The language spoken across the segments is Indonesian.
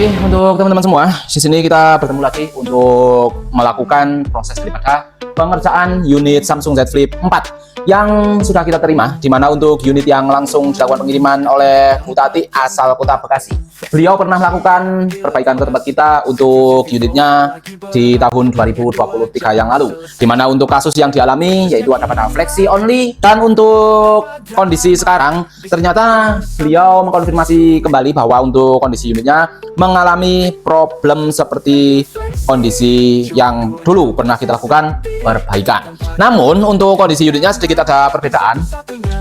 Oke, untuk teman-teman semua, di sini kita bertemu lagi untuk melakukan proses daripada pengerjaan unit Samsung Z Flip 4 yang sudah kita terima, di mana untuk unit yang langsung dilakukan pengiriman oleh Bu Tati asal Kota Bekasi. Beliau pernah melakukan perbaikan ke tempat kita untuk unitnya di tahun 2023 yang lalu, di mana untuk kasus yang dialami yaitu ada pada flexi only, dan untuk kondisi sekarang ternyata beliau mengkonfirmasi kembali bahwa untuk kondisi unitnya mengalami problem seperti kondisi yang dulu pernah kita lakukan perbaikan. Namun untuk kondisi unitnya sedikit ada perbedaan,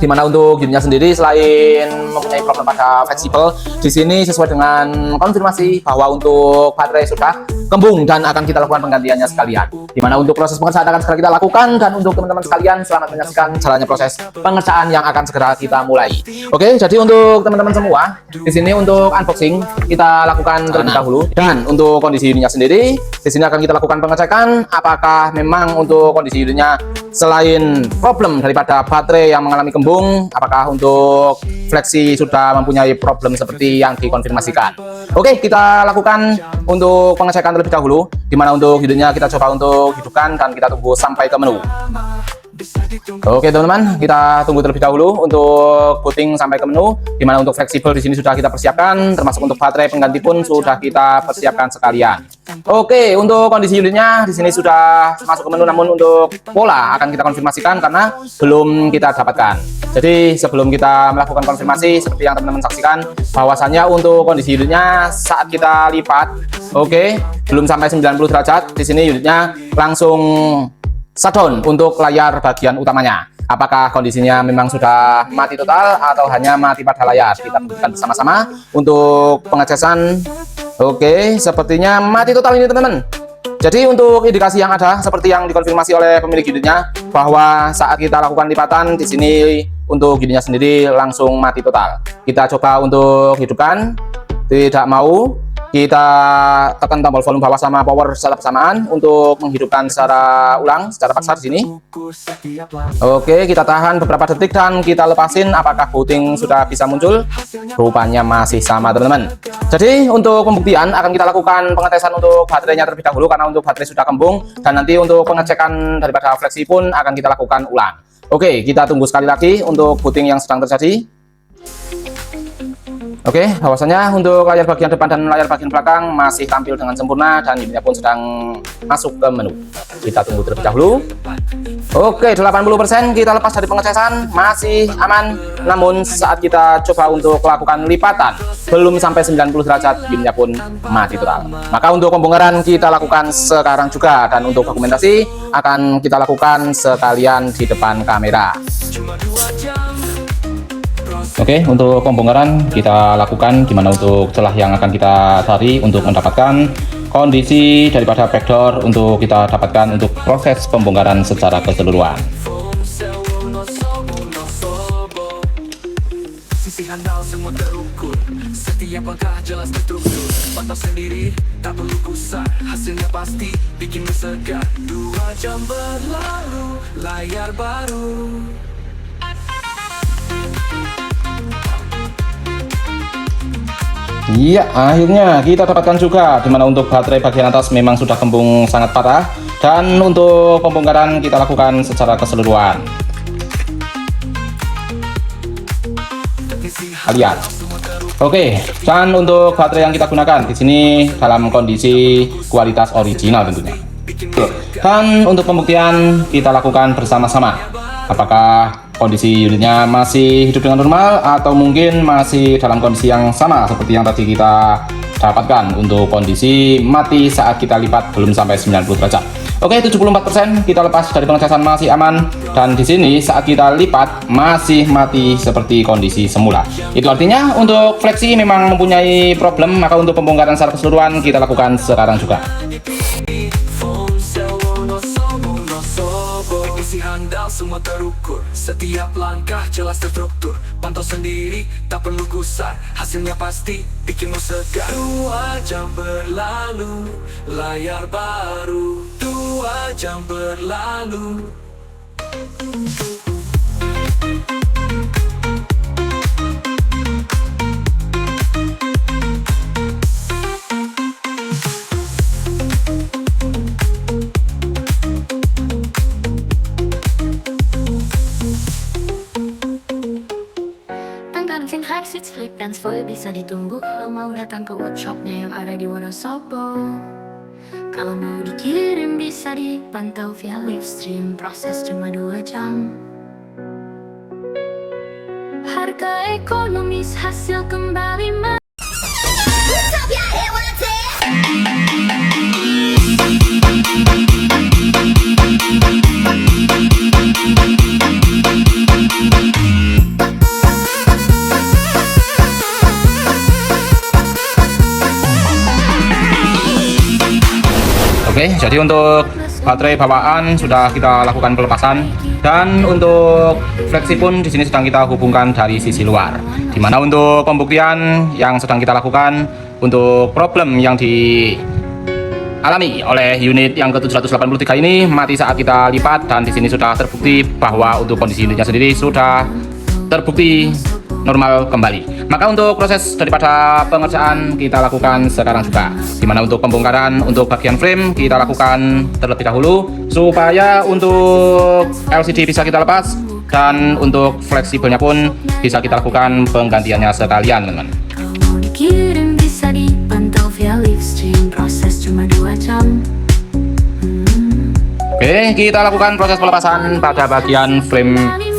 di mana untuk unitnya sendiri selain mempunyai problem pada fleksibel, di sini sesuai dengan konfirmasi bahwa untuk baterai sudah kembung dan akan kita lakukan penggantiannya sekalian. Di mana untuk proses pengerjaan akan segera kita lakukan, dan untuk teman-teman sekalian selamat menyaksikan jalannya proses pengerjaan yang akan segera kita mulai. Oke, jadi untuk teman-teman semua, di sini untuk unboxing kita lakukan terlebih dahulu, dan untuk kondisi unitnya sendiri di sini akan kita lakukan pengecekan apakah memang untuk kondisi unitnya selain problem daripada baterai yang mengalami kembung, apakah untuk fleksi sudah mempunyai problem seperti yang dikonfirmasikan. Oke, kita lakukan untuk pengecekan terlebih dahulu, di mana untuk unitnya kita coba untuk hidupkan dan kita tunggu sampai ke menu. Oke teman-teman, kita tunggu terlebih dahulu untuk booting sampai ke menu, di mana untuk fleksibel di sini sudah kita persiapkan, termasuk untuk baterai pengganti pun sudah kita persiapkan sekalian. Oke, untuk kondisi unitnya di sini sudah masuk ke menu, namun untuk pola akan kita konfirmasikan karena belum kita dapatkan. Jadi sebelum kita melakukan konfirmasi, seperti yang teman-teman saksikan, bahwasannya untuk kondisi unitnya saat kita lipat, oke, belum sampai 90 derajat, di sini unitnya langsung shutdown untuk layar bagian utamanya. Apakah kondisinya memang sudah mati total atau hanya mati pada layar? Kita buktikan bersama-sama untuk pengecasan. Oke, sepertinya mati total ini teman-teman. Jadi untuk indikasi yang ada seperti yang dikonfirmasi oleh pemilik unitnya, bahwa saat kita lakukan lipatan di sini untuk unitnya sendiri langsung mati total. Kita coba untuk hidupkan, tidak mau. Kita tekan tombol volume bawah sama power secara bersamaan untuk menghidupkan secara ulang, secara paksa di sini. Oke, kita tahan beberapa detik dan kita lepasin. Apakah booting sudah bisa muncul? Rupanya masih sama teman-teman. Jadi untuk pembuktian akan kita lakukan pengetesan untuk baterainya terlebih dahulu, karena untuk baterai sudah kembung, dan nanti untuk pengecekan daripada fleksi pun akan kita lakukan ulang. Oke, kita tunggu sekali lagi untuk booting yang sedang terjadi. Oke, bahwasanya untuk layar bagian depan dan layar bagian belakang masih tampil dengan sempurna, dan unitnya pun sedang masuk ke menu. Kita tunggu terlebih dahulu. Oke, 80% kita lepas dari pengecasan, masih aman. Namun saat kita coba untuk melakukan lipatan, belum sampai 90 derajat, unitnya pun mati total. Maka untuk pembongkaran kita lakukan sekarang juga, dan untuk dokumentasi akan kita lakukan sekalian di depan kamera. Oke, untuk pembongkaran kita lakukan, dimana untuk celah yang akan kita cari untuk mendapatkan kondisi daripada backdoor untuk kita dapatkan untuk proses pembongkaran secara keseluruhan. Setiap langkah jelas terstruktur, pantau sendiri, tak perlu kusar, hasilnya pasti bikin segar. 2 jam berlalu, layar baru. Iya, akhirnya kita dapatkan juga, dimana untuk baterai bagian atas memang sudah kembung sangat parah, dan untuk pembongkaran kita lakukan secara keseluruhan. Lihat. Oke, dan untuk baterai yang kita gunakan di sini dalam kondisi kualitas original tentunya. Dan untuk pembuktian kita lakukan bersama-sama. Apakah kondisi unitnya masih hidup dengan normal atau mungkin masih dalam kondisi yang sama seperti yang tadi kita dapatkan untuk kondisi mati saat kita lipat belum sampai 90 derajat. Oke, 74% kita lepas dari pengecasan masih aman, dan di sini saat kita lipat masih mati seperti kondisi semula. Itu artinya untuk fleksi memang mempunyai problem, maka untuk pembongkaran secara keseluruhan kita lakukan sekarang juga. Handal semua terukur, setiap langkah jelas terstruktur, pantau sendiri, tak perlu gusar, hasilnya pasti bikinmu segar. 2 jam berlalu, layar baru. 2 jam berlalu. exit flip and full bisa ditunggu kalau mau datang ke workshopnya yang ada di Wonosobo. Kalau mau dikirim bisa dipantau via live stream, proses cuma 2 jam. Harga ekonomis, hasil kembali Oke, jadi untuk baterai bawaan sudah kita lakukan pelepasan, dan untuk fleksi pun di sini sedang kita hubungkan dari sisi luar. Dimana untuk pembuktian yang sedang kita lakukan untuk problem yang dialami oleh unit yang ke-783 ini mati saat kita lipat, dan di sini sudah terbukti bahwa untuk kondisi unitnya sendiri sudah terbukti normal kembali. Maka untuk proses daripada pengerjaan kita lakukan sekarang juga, dimana untuk pembongkaran untuk bagian frame kita lakukan terlebih dahulu supaya untuk LCD bisa kita lepas, dan untuk fleksibelnya pun bisa kita lakukan penggantiannya sekalian, teman-teman. Kalau dikirim bisa dipantau via live stream, proses cuma 2 jam. Oke, kita lakukan proses pelepasan pada bagian frame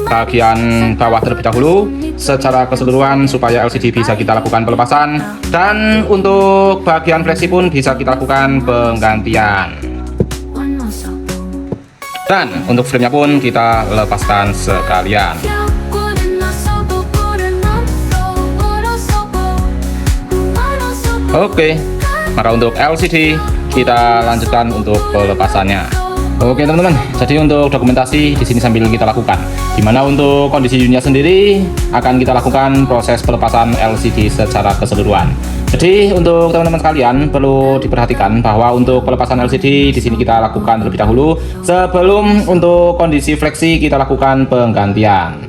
bagian bawah terlebih dahulu secara keseluruhan supaya LCD bisa kita lakukan pelepasan, dan untuk bagian fleksi pun bisa kita lakukan penggantian, dan untuk framenya pun kita lepaskan sekalian. Oke, maka untuk LCD kita lanjutkan untuk pelepasannya. Oke teman-teman, jadi untuk dokumentasi di sini sambil kita lakukan. Dimana untuk kondisi unitnya sendiri akan kita lakukan proses pelepasan LCD secara keseluruhan. Jadi untuk teman-teman sekalian perlu diperhatikan bahwa untuk pelepasan LCD di sini kita lakukan terlebih dahulu sebelum untuk kondisi fleksi kita lakukan penggantian.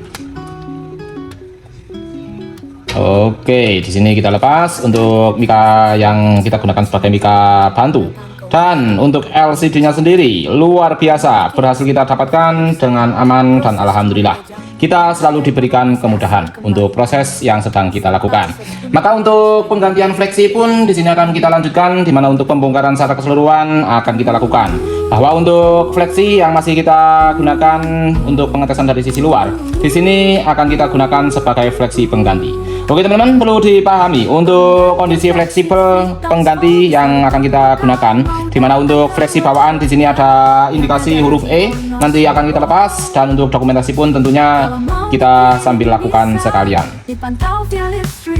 Oke, di sini kita lepas untuk mika yang kita gunakan sebagai mika bantu. Dan untuk LCD-nya sendiri luar biasa berhasil kita dapatkan dengan aman, dan alhamdulillah kita selalu diberikan kemudahan untuk proses yang sedang kita lakukan. Maka untuk penggantian fleksi pun di sini akan kita lanjutkan, di mana untuk pembongkaran secara keseluruhan akan kita lakukan. Bahwa untuk fleksi yang masih kita gunakan untuk pengetesan dari sisi luar, di sini akan kita gunakan sebagai fleksi pengganti. Oke teman-teman, perlu dipahami untuk kondisi fleksibel pengganti yang akan kita gunakan, dimana untuk fleksi bawaan di sini ada indikasi huruf E, nanti akan kita lepas, dan untuk dokumentasi pun tentunya kita sambil lakukan sekalian.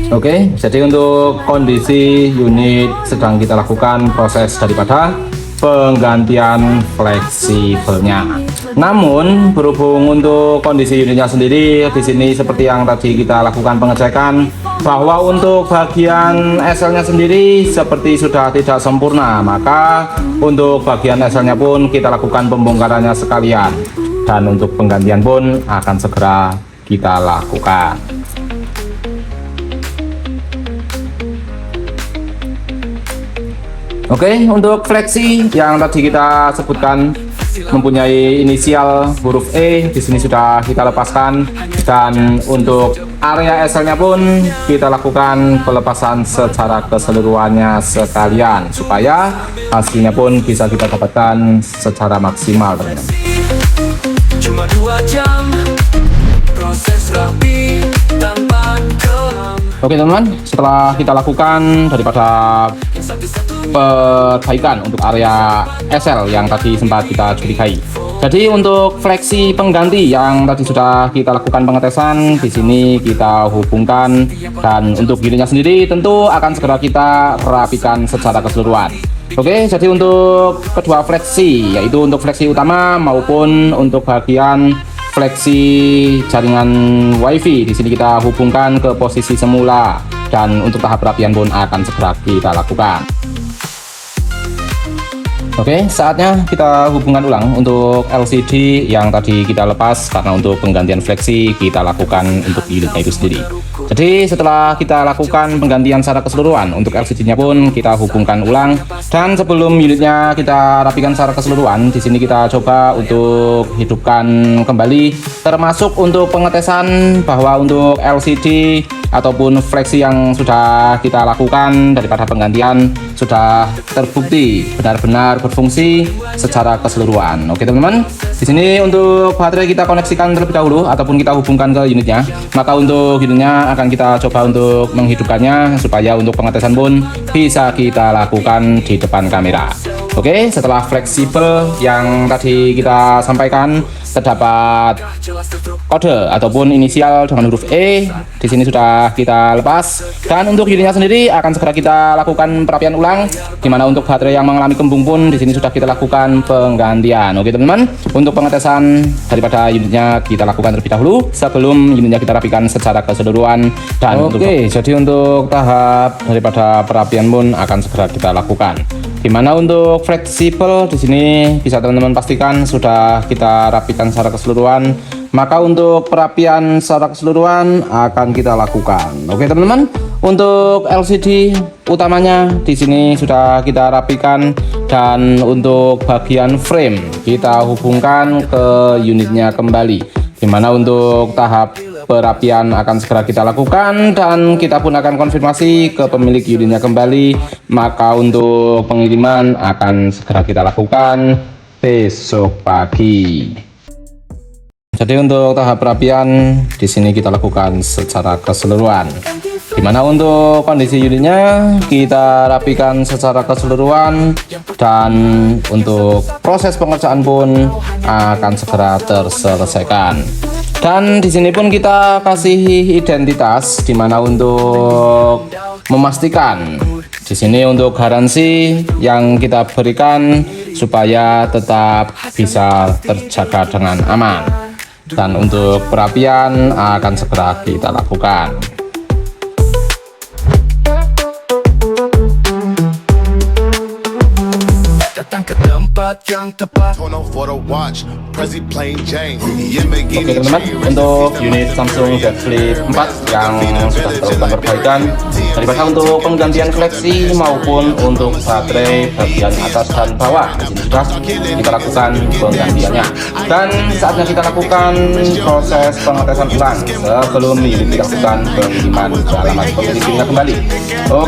Oke, jadi untuk kondisi unit sedang kita lakukan proses daripada penggantian fleksibelnya. Namun berhubung untuk kondisi unitnya sendiri di sini seperti yang tadi kita lakukan pengecekan, bahwa untuk bagian SL-nya sendiri seperti sudah tidak sempurna, maka untuk bagian SL-nya pun kita lakukan pembongkarannya sekalian, dan untuk penggantian pun akan segera kita lakukan. Oke, untuk fleksi yang tadi kita sebutkan mempunyai inisial huruf E, di sini sudah kita lepaskan, dan untuk area SL-nya pun kita lakukan pelepasan secara keseluruhannya sekalian supaya hasilnya pun bisa kita dapatkan secara maksimal, teman-teman. Cuma 2 jam proses rapi tanpa kelam. Oke teman-teman, setelah kita lakukan daripada perbaikan untuk area SL yang tadi sempat kita curigai, jadi untuk fleksi pengganti yang tadi sudah kita lakukan pengetesan, di sini kita hubungkan, dan untuk unitnya sendiri tentu akan segera kita rapikan secara keseluruhan. Oke, jadi untuk kedua fleksi, yaitu untuk fleksi utama maupun untuk bagian fleksi jaringan WiFi, di sini kita hubungkan ke posisi semula, dan untuk tahap perapian pun akan segera kita lakukan. Oke, saatnya kita hubungkan ulang untuk LCD yang tadi kita lepas, karena untuk penggantian fleksi kita lakukan untuk unitnya itu sendiri. Jadi setelah kita lakukan penggantian secara keseluruhan, untuk LCD-nya pun kita hubungkan ulang. Dan sebelum unitnya kita rapikan secara keseluruhan, di sini kita coba untuk hidupkan kembali, termasuk untuk pengetesan bahwa untuk LCD ataupun fleksi yang sudah kita lakukan daripada penggantian sudah terbukti benar-benar berfungsi secara keseluruhan. Oke teman-teman, di sini untuk baterai kita koneksikan terlebih dahulu ataupun kita hubungkan ke unitnya. Maka untuk unitnya akan kita coba untuk menghidupkannya supaya untuk pengetesan pun bisa kita lakukan di depan kamera. Oke, setelah fleksibel yang tadi kita sampaikan, terdapat kode ataupun inisial dengan huruf E. Di sini sudah kita lepas. Dan untuk unitnya sendiri akan segera kita lakukan perapian ulang. Dimana untuk baterai yang mengalami kembung pun di sini sudah kita lakukan penggantian. Oke teman-teman, untuk pengetesan daripada unitnya kita lakukan terlebih dahulu sebelum unitnya kita rapikan secara keseluruhan. Dan jadi untuk tahap daripada perapian pun akan segera kita lakukan. Dimana untuk fleksibel di sini bisa teman-teman pastikan sudah kita rapikan secara keseluruhan. Maka untuk perapian secara keseluruhan akan kita lakukan. Oke teman-teman, untuk LCD utamanya di sini sudah kita rapikan dan untuk bagian frame kita hubungkan ke unitnya kembali. Dimana untuk tahap perapian akan segera kita lakukan dan kita pun akan konfirmasi ke pemilik unitnya kembali. Maka untuk pengiriman akan segera kita lakukan besok pagi. Jadi untuk tahap perapian di sini kita lakukan secara keseluruhan. Dimana untuk kondisi unitnya kita rapikan secara keseluruhan dan untuk proses pengerjaan pun akan segera terselesaikan. Dan di sini pun kita kasih identitas dimana untuk memastikan di sini untuk garansi yang kita berikan supaya tetap bisa terjaga dengan aman. Dan untuk perapian akan segera kita lakukan. Datang ke tempat yang tepat. Oke teman-teman, untuk unit Samsung Z Flip 4 yang sudah kita lakukan perbaikan daripada untuk penggantian fleksi maupun untuk baterai bagian atas dan bawah, di sini sudah kita lakukan penggantiannya. Dan saatnya kita lakukan proses pengetesan ulang sebelum unit dilakukan pengiriman ke alamat pemilik unitnya kembali. Oke